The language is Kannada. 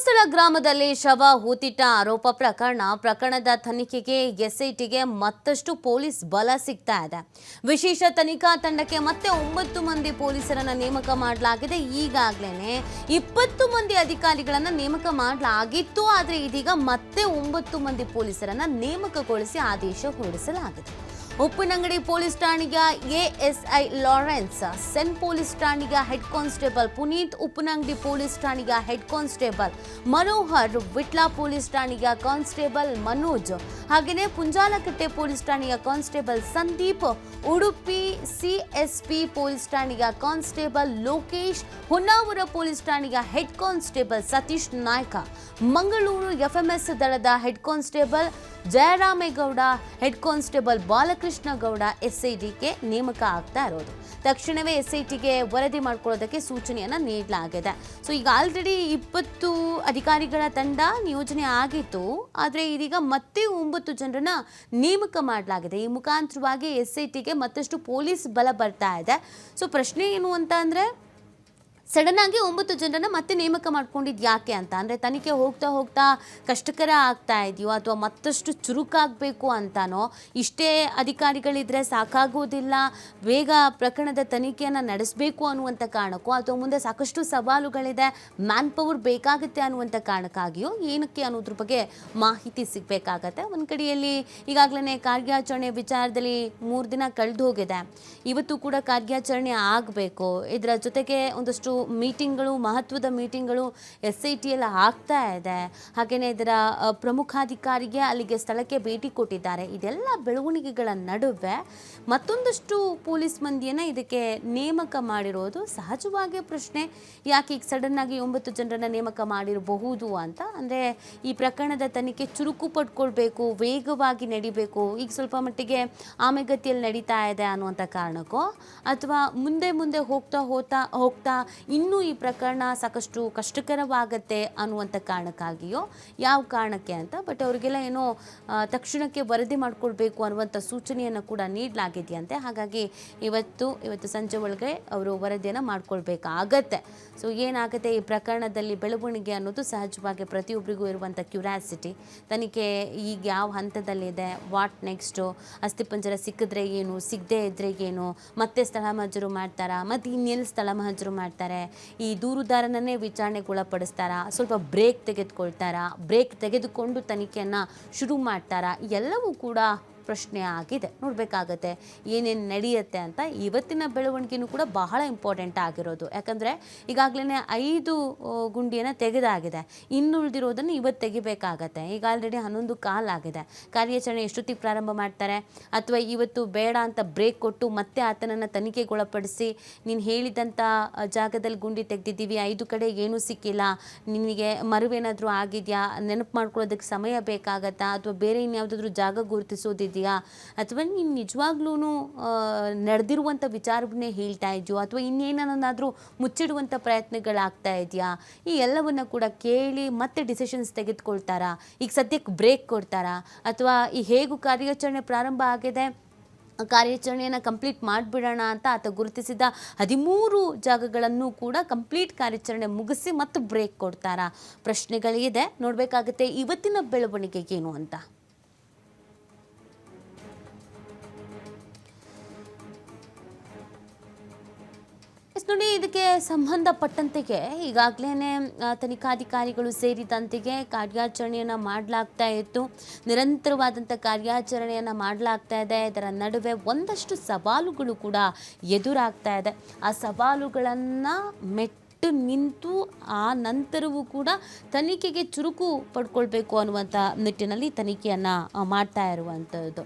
ಧರ್ಮಸ್ಥಳ ಗ್ರಾಮದಲ್ಲಿ ಶವ ಹೂತಿಟ್ಟ ಆರೋಪ ಪ್ರಕರಣದ ತನಿಖೆಗೆ ಎಸ್ಐಟಿಗೆ ಮತ್ತಷ್ಟು ಪೊಲೀಸ್ ಬಲ ಸಿಗ್ತಾ ಇದೆ. ವಿಶೇಷ ತನಿಖಾ ತಂಡಕ್ಕೆ ಮತ್ತೆ 9 ಮಂದಿ ಪೊಲೀಸರನ್ನ ನೇಮಕ ಮಾಡಲಾಗಿದೆ. ಈಗಾಗಲೇ 20 ಮಂದಿ ಅಧಿಕಾರಿಗಳನ್ನ ನೇಮಕ ಮಾಡಲಾಗಿತ್ತು. ಆದರೆ ಇದೀಗ ಮತ್ತೆ 9 ಮಂದಿ ಪೊಲೀಸರನ್ನ ನೇಮಕಗೊಳಿಸಿ ಆದೇಶ ಹೊರಡಿಸಲಾಗಿದೆ. ಉಪ್ಪಿನಂಗಡಿ ಪೊಲೀಸ್ ಠಾಣೆಯ ಎಎಸ್ಐ ಲಾರೆನ್ಸ್, ಸೆನ್ ಪೊಲೀಸ್ ಠಾಣೆಯ head constable Puneeth, Uppinangady police ಠಾಣೆಯ head constable Manohar, Vitla police ಠಾಣೆಯ ಕಾನ್ಸ್ಟೇಬಲ್ ಮನೋಜ್, ಹಾಗೆಯೇ ಪುಂಜಾಲಕಟ್ಟೆ ಪೊಲೀಸ್ ಠಾಣೆಯ constable Sandeep, Udupi CSP police ಠಾಣೆಯ ಕಾನ್ಸ್ಟೇಬಲ್ ಲೋಕೇಶ್, ಹೊನ್ನಾವರ ಪೊಲೀಸ್ ಠಾಣೆಯ head constable Satish Naik, Mangaluru FMS ದಳದ head constable Jayaramegowda, head constable Balakrishna Gowda ಎಸ್ಐಟಿಗೆ ನೇಮಕ ಆಗ್ತಾ ಇರೋದು. ತಕ್ಷಣವೇ ಎಸ್ಐಟಿಗೆ ವರದಿ ಮಾಡ್ಕೊಳ್ಳೋದಕ್ಕೆ ಸೂಚನೆಯನ್ನು ನೀಡಲಾಗಿದೆ. ಸೊ ಈಗ ಆಲ್ರೆಡಿ 20 ಅಧಿಕಾರಿಗಳ ತಂಡ ನಿಯೋಜನೆ ಆಗಿತ್ತು. ಆದರೆ ಇದೀಗ ಮತ್ತೆ 9 ಜನರನ್ನ ನೇಮಕ ಮಾಡಲಾಗಿದೆ. ಈ ಮುಖಾಂತರವಾಗಿ ಎಸ್ಐಟಿಗೆ ಮತ್ತಷ್ಟು ಪೊಲೀಸ್ ಬಲ ಬರ್ತಾ ಇದೆ. ಸೊ ಪ್ರಶ್ನೆ ಏನು ಅಂತ ಅಂದರೆ, ಸಡನ್ ಆಗಿ 9 ಜನರನ್ನ ಮತ್ತೆ ನೇಮಕ ಮಾಡ್ಕೊಂಡಿದ್ದು ಯಾಕೆ ಅಂತ ಅಂದರೆ, ತನಿಖೆ ಹೋಗ್ತಾ ಹೋಗ್ತಾ ಕಷ್ಟಕರ ಆಗ್ತಾ ಇದೆಯೋ ಅಥವಾ ಮತ್ತಷ್ಟು ಚುರುಕಾಗಬೇಕು ಅಂತಾನೋ, ಇಷ್ಟೇ ಅಧಿಕಾರಿಗಳಿದ್ರೆ ಸಾಕಾಗೋದಿಲ್ಲ, ಬೇಗ ಪ್ರಕರಣದ ತನಿಖೆಯನ್ನು ನಡೆಸಬೇಕು ಅನ್ನುವಂಥ ಕಾರಣಕ್ಕೋ, ಅಥವಾ ಮುಂದೆ ಸಾಕಷ್ಟು ಸವಾಲುಗಳಿದೆ, ಮ್ಯಾನ್ ಪವರ್ ಬೇಕಾಗುತ್ತೆ ಅನ್ನುವಂಥ ಕಾರಣಕ್ಕಾಗಿಯೋ, ಏನಕ್ಕೆ ಅನ್ನೋದ್ರ ಬಗ್ಗೆ ಮಾಹಿತಿ ಸಿಗಬೇಕಾಗತ್ತೆ. ಒಂದು ಕಡೆಯಲ್ಲಿ ಈಗಾಗಲೇ ಕಾರ್ಯಾಚರಣೆ ವಿಚಾರದಲ್ಲಿ 3 ದಿನ ಕಳೆದು ಹೋಗಿದೆ. ಇವತ್ತು ಕೂಡ ಕಾರ್ಯಾಚರಣೆ ಆಗಬೇಕು. ಇದರ ಜೊತೆಗೆ ಒಂದಷ್ಟು ಮೀಟಿಂಗ್ಗಳು, ಮಹತ್ವದ ಮೀಟಿಂಗ್ಗಳು ಎಸ್ಐಟಿಯಲ್ಲಿ ಆಗ್ತಾ ಇದೆ. ಹಾಗೆಯೇ ಇದರ ಪ್ರಮುಖಾಧಿಕಾರಿಗೆ ಅಲ್ಲಿಗೆ ಸ್ಥಳಕ್ಕೆ ಭೇಟಿ ಕೊಟ್ಟಿದ್ದಾರೆ. ಇದೆಲ್ಲ ಬೆಳವಣಿಗೆಗಳ ನಡುವೆ ಮತ್ತೊಂದಷ್ಟು ಪೊಲೀಸ್ ಮಂದಿಯನ್ನು ಇದಕ್ಕೆ ನೇಮಕ ಮಾಡಿರೋದು ಸಹಜವಾಗಿ ಪ್ರಶ್ನೆ. ಯಾಕೆ ಈಗ ಸಡನ್ ಆಗಿ 9 ಜನರನ್ನ ನೇಮಕ ಮಾಡಿರಬಹುದು ಅಂತ ಅಂದರೆ, ಈ ಪ್ರಕರಣದ ತನಿಖೆ ಚುರುಕು ಪಡ್ಕೊಳ್ಬೇಕು, ವೇಗವಾಗಿ ನಡಿಬೇಕು, ಈಗ ಸ್ವಲ್ಪ ಮಟ್ಟಿಗೆ ಆಮೆಗತಿಯಲ್ಲಿ ನಡೀತಾ ಇದೆ ಅನ್ನುವಂಥ ಕಾರಣಕ್ಕೋ, ಅಥವಾ ಮುಂದೆ ಹೋಗ್ತಾ ಇನ್ನೂ ಈ ಪ್ರಕರಣ ಸಾಕಷ್ಟು ಕಷ್ಟಕರವಾಗತ್ತೆ ಅನ್ನುವಂಥ ಕಾರಣಕ್ಕಾಗಿಯೋ, ಯಾವ ಕಾರಣಕ್ಕೆ ಅಂತ. ಬಟ್ ಅವರಿಗೆಲ್ಲ ಏನೋ ತಕ್ಷಣಕ್ಕೆ ವರದಿ ಮಾಡ್ಕೊಳ್ಬೇಕು ಅನ್ನುವಂಥ ಸೂಚನೆಯನ್ನು ಕೂಡ ನೀಡಲಾಗಿದೆಯಂತೆ. ಹಾಗಾಗಿ ಇವತ್ತು ಸಂಜೆ ಒಳಗೆ ಅವರು ವರದಿಯನ್ನು ಮಾಡ್ಕೊಳ್ಬೇಕಾಗತ್ತೆ. ಸೊ ಏನಾಗುತ್ತೆ ಈ ಪ್ರಕರಣದಲ್ಲಿ ಬೆಳವಣಿಗೆ ಅನ್ನೋದು ಸಹಜವಾಗಿ ಪ್ರತಿಯೊಬ್ಬರಿಗೂ ಇರುವಂಥ ಕ್ಯೂರಿಯಾಸಿಟಿ. ತನಿಖೆ ಈಗ ಯಾವ ಹಂತದಲ್ಲಿದೆ, ವಾಟ್ ನೆಕ್ಸ್ಟು, ಅಸ್ಥಿಪಂಜರ ಸಿಕ್ಕಿದ್ರೆ ಏನು, ಸಿಗದೆ ಇದ್ರೆ ಏನು, ಮತ್ತೆ ಸ್ಥಳ ಮಹಜರು ಮಾಡ್ತಾರಾ, ಮತ್ತು ಇನ್ನೆಲ್ಲಿ ಸ್ಥಳ ಮಹಜರು ಮಾಡ್ತಾರೆ, ಈ ದೂರುದಾರನನ್ನೇ ವಿಚಾರಣೆಗೊಳಪಡಿಸ್ತಾರಾ, ಸ್ವಲ್ಪ ಬ್ರೇಕ್ ತೆಗೆದುಕೊಂಡು ತನಿಖೆಯನ್ನು ಶುರು ಮಾಡ್ತಾರಾ, ಎಲ್ಲವೂ ಕೂಡ ಪ್ರಶ್ನೆ ಆಗಿದೆ. ನೋಡಬೇಕಾಗತ್ತೆ ಏನೇನು ನಡೆಯುತ್ತೆ ಅಂತ. ಇವತ್ತಿನ ಬೆಳವಣಿಗೆನೂ ಕೂಡ ಬಹಳ ಇಂಪಾರ್ಟೆಂಟ್ ಆಗಿರೋದು. ಯಾಕಂದರೆ ಈಗಾಗಲೇ 5 ಗುಂಡಿಯನ್ನು ತೆಗೆದಾಗಿದೆ. ಇನ್ನುಳಿದಿರೋದನ್ನು ಇವತ್ತು ತೆಗಿಬೇಕಾಗತ್ತೆ. ಈಗ ಆಲ್ರೆಡಿ 11 ಕಾಲ್ ಆಗಿದೆ. ಕಾರ್ಯಾಚರಣೆ ಎಷ್ಟೊತ್ತಿಗೆ ಪ್ರಾರಂಭ ಮಾಡ್ತಾರೆ, ಅಥವಾ ಇವತ್ತು ಬೇಡ ಅಂತ ಬ್ರೇಕ್ ಕೊಟ್ಟು ಮತ್ತೆ ಆತನನ್ನು ತನಿಖೆಗೊಳಪಡಿಸಿ, ನೀನು ಹೇಳಿದಂಥ ಜಾಗದಲ್ಲಿ ಗುಂಡಿ ತೆಗೆದಿದ್ದೀವಿ, 5 ಕಡೆ ಏನೂ ಸಿಕ್ಕಿಲ್ಲ, ನಿನಗೆ ಮರುವೇನಾದರೂ ಆಗಿದೆಯಾ, ನೆನಪು ಮಾಡ್ಕೊಳ್ಳೋದಕ್ಕೆ ಸಮಯ ಬೇಕಾಗತ್ತಾ, ಅಥವಾ ಬೇರೆ ಇನ್ಯಾವುದಾದ್ರೂ ಜಾಗ ಗುರುತಿಸೋದಿದೆಯಾ, ಅಥವಾ ನೀನು ನಿಜವಾಗ್ಲೂ ನಡೆದಿರುವಂಥ ವಿಚಾರವನ್ನೇ ಹೇಳ್ತಾ ಇದೆಯೋ, ಅಥವಾ ಇನ್ನೇನಾದರೂ ಮುಚ್ಚಿಡುವಂಥ ಪ್ರಯತ್ನಗಳಾಗ್ತಾ ಇದೆಯಾ, ಈ ಎಲ್ಲವನ್ನು ಕೂಡ ಕೇಳಿ ಮತ್ತೆ ಡಿಸಿಷನ್ಸ್ ತೆಗೆದುಕೊಳ್ತಾರಾ, ಈಗ ಸದ್ಯಕ್ಕೆ ಬ್ರೇಕ್ ಕೊಡ್ತಾರಾ, ಅಥವಾ ಈ ಹೇಗೂ ಕಾರ್ಯಾಚರಣೆ ಪ್ರಾರಂಭ ಆಗಿದೆ, ಕಾರ್ಯಾಚರಣೆಯನ್ನು ಕಂಪ್ಲೀಟ್ ಮಾಡಿಬಿಡೋಣ ಅಂತ ಆತ ಗುರುತಿಸಿದ 13 ಜಾಗಗಳನ್ನು ಕೂಡ ಕಂಪ್ಲೀಟ್ ಕಾರ್ಯಾಚರಣೆ ಮುಗಿಸಿ ಮತ್ತು ಬ್ರೇಕ್ ಕೊಡ್ತಾರಾ, ಪ್ರಶ್ನೆಗಳಿದೆ. ನೋಡಬೇಕಾಗುತ್ತೆ ಇವತ್ತಿನ ಬೆಳವಣಿಗೆಗೇನು ಅಂತ. ನೋಡಿ, ಇದಕ್ಕೆ ಸಂಬಂಧಪಟ್ಟಂತೆಗೆ ಈಗಾಗಲೇ ತನಿಖಾಧಿಕಾರಿಗಳು ಸೇರಿದಂತೆಗೆ ಕಾರ್ಯಾಚರಣೆಯನ್ನು ಮಾಡಲಾಗ್ತಾ ಇತ್ತು. ನಿರಂತರವಾದಂಥ ಕಾರ್ಯಾಚರಣೆಯನ್ನು ಮಾಡಲಾಗ್ತಾ ಇದೆ. ಇದರ ನಡುವೆ ಒಂದಷ್ಟು ಸವಾಲುಗಳು ಕೂಡ ಎದುರಾಗ್ತಾ ಇದೆ. ಆ ಸವಾಲುಗಳನ್ನು ನಿಂತು ಆ ನಂತರವೂ ಕೂಡ ತನಿಖೆಗೆ ಚುರುಕು ಪಡ್ಕೊಳ್ಬೇಕು ಅನ್ನುವಂಥ ನಿಟ್ಟಿನಲ್ಲಿ ತನಿಖೆಯನ್ನು ಮಾಡ್ತಾ ಇರುವಂಥದ್ದು.